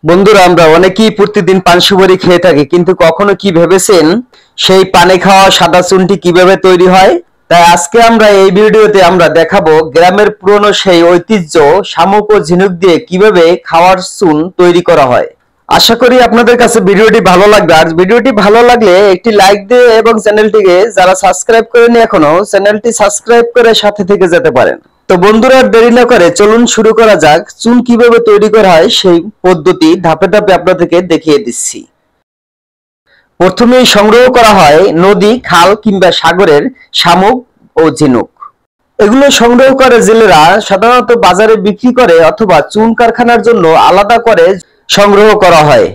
বন্ধুরা, আমরা অনেকেই প্রতিদিন পান সুপারি খেয়ে থাকি, কিন্তু কখনো কি ভেবেছেন সেই পানে খাওয়া সাদা চুনটি কিভাবে তৈরি হয়? তাই আজকে আমরা এই ভিডিওতে আমরা দেখাবো গ্রামের পুরনো সেই ঐতিহ্য শামুক ও ঝিনুক দিয়ে কিভাবে খাওয়ার চুন তৈরি করা হয়। আশা করি আপনাদের কাছে ভিডিওটি ভালো লাগবে। আর ভিডিওটি ভালো লাগলে একটি লাইক দিয়ে এবং চ্যানেলটিকে যারা সাবস্ক্রাইব করেনি এখনো, চ্যানেলটি সাবস্ক্রাইব করে সাথে থেকে যেতে পারেন। তো বন্ধুরা, দেরি না করে চলুন শুরু করা যাক। চুন কিভাবে তৈরি করা হয় সেই পদ্ধতি ধাপে ধাপে আপনাদেরকে দেখিয়ে দিচ্ছি। প্রথমেই সংগ্রহ করা হয় নদী, খাল কিংবা সাগরের শামুক ও ঝিনুক। এগুলো সংগ্রহ করে জেলেরা সাধারণত বাজারে বিক্রি করে অথবা চুন কারখানার জন্য আলাদা করে সংগ্রহ করা হয়।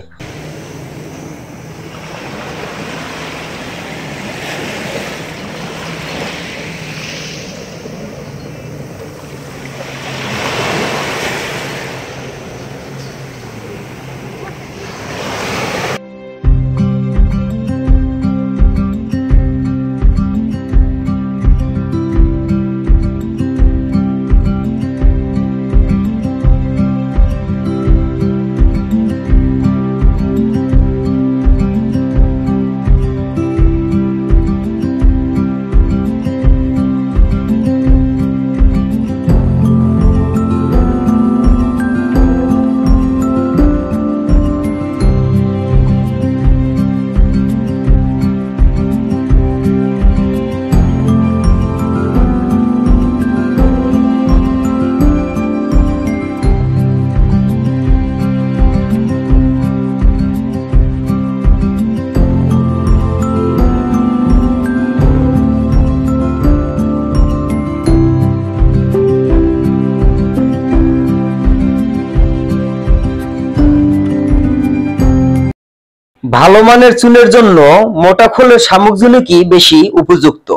ভালো মানের চুনের জন্য মোটা খোলের শামুক ঝিনুকই বেশি উপযুক্ত।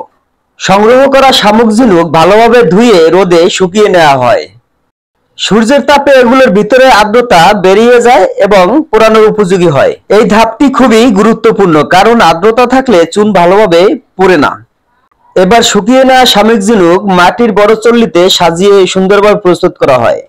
সংগ্রহ করা শামুক ঝিনুক ভালোভাবে ধুয়ে রোদে শুকিয়ে নেওয়া হয়। সূর্যের তাপে এগুলোর ভিতরে আর্দ্রতা বেরিয়ে যায় এবং পোড়ানোর উপযোগী হয়। এই ধাপটি খুবই গুরুত্বপূর্ণ, কারণ আর্দ্রতা থাকলে চুন ভালোভাবে পুড়ে না। এবার শুকিয়ে নেওয়া শামুক ঝিনুক মাটির বড় চল্লিতে সাজিয়ে সুন্দরভাবে প্রস্তুত করা হয়।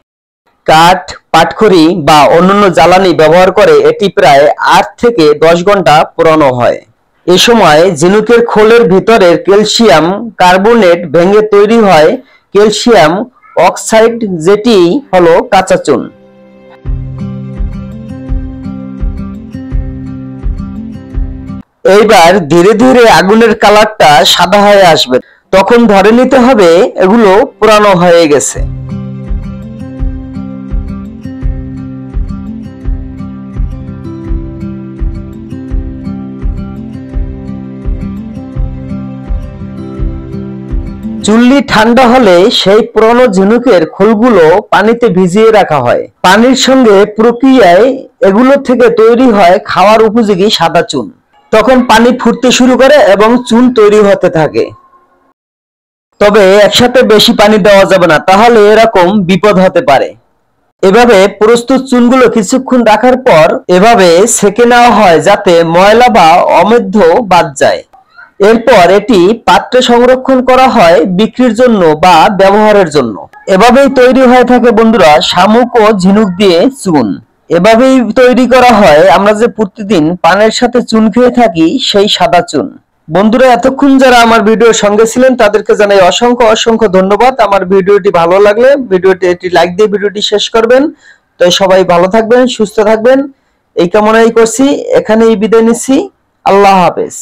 কাঠ, পাটখড়ি বা অন্যান্য জ্বালানি ব্যবহার করে এটি প্রায় 8 থেকে 10 ঘন্টা পোড়ানো হয়। এ সময় ঝিনুকের খোলের ভিতরের ক্যালসিয়াম কার্বনেট ভেঙে তৈরি হয় ক্যালসিয়াম অক্সাইড, যেটি হলো কাঁচা চুন। এইবার ধীরে ধীরে আগুনের কালারটা সাদা হয়ে আসবে, তখন ধরে নিতে হবে এগুলো পোড়ানো হয়ে গেছে। চুল্লি ঠান্ডা হলে সেই পুরনো ঝিনুকের খোলগুলো পানিতে ভিজিয়ে রাখা হয়। পানির সঙ্গে প্রক্রিয়ায় এগুলো থেকে তৈরি হয় খাওয়ার উপযোগী সাদা চুন। তখন পানি ফুটতে শুরু করে এবং চুন তৈরি হতে থাকে। তবে একসাথে বেশি পানি দেওয়া যাবে না, তাহলে এরকম বিপদ হতে পারে। এভাবে প্রস্তুত চুনগুলো কিছুক্ষণ রাখার পর এভাবে সেকে নেওয়া হয়, যাতে ময়লা বা অমেধ্য বাদ যায়। এরপর এটি পাত্রে সংরক্ষণ করা হয় বিক্রির জন্য বা ব্যবহারের জন্য। এভাবেই তৈরি হয়ে থাকে বন্ধুরা শামুক ও ঝিনুক দিয়ে চুন। এভাবেই তৈরি করা হয় আমরা যে প্রতিদিন পানের সাথে চুন খেয়ে থাকি সেই সাদা চুন। বন্ধুরা, এতক্ষণ যারা আমার ভিডিওর সঙ্গে ছিলেন তাদেরকে জানাই অসংখ্য অসংখ্য ধন্যবাদ। আমার ভিডিওটি ভালো লাগলে ভিডিওটি একটি লাইক দিয়ে ভিডিওটি শেষ করবেন। তো সবাই ভালো থাকবেন, সুস্থ থাকবেন এই কামনাই করছি। এখানেই বিদায় নিচ্ছি। আল্লাহ হাফেজ।